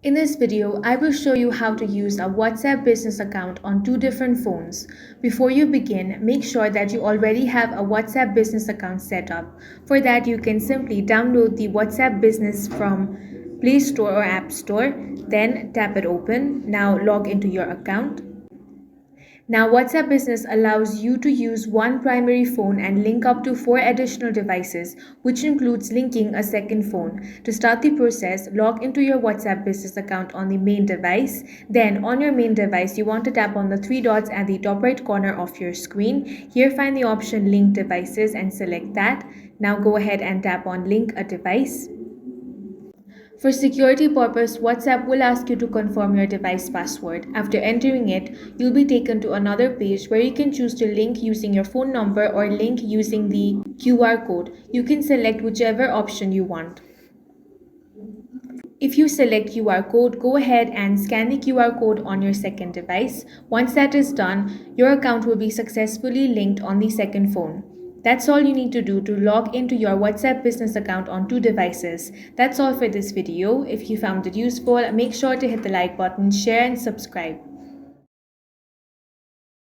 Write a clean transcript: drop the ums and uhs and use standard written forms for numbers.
In this video, I will show you how to use a WhatsApp business account on two different phones. Before you begin, make sure that you already have a WhatsApp business account set up. For that, you can simply download the WhatsApp business from Play Store or App Store, then tap it open. Now log into your account. Now, WhatsApp Business allows you to use one primary phone and link up to 4 additional devices, which includes linking a second phone. To start the process, log into your WhatsApp Business account on the main device. Then, on your main device, you want to tap on the three dots at the top right corner of your screen. Here, find the option Link Devices and select that. Now, go ahead and tap on Link a Device. For security purpose, WhatsApp will ask you to confirm your device password. After entering it, you'll be taken to another page where you can choose to link using your phone number or link using the QR code. You can select whichever option you want. If you select QR code, go ahead and scan the QR code on your second device. Once that is done, your account will be successfully linked on the second phone. That's all you need to do to log into your WhatsApp business account on two devices. That's all for this video. If you found it useful, make sure to hit the like button, share and subscribe.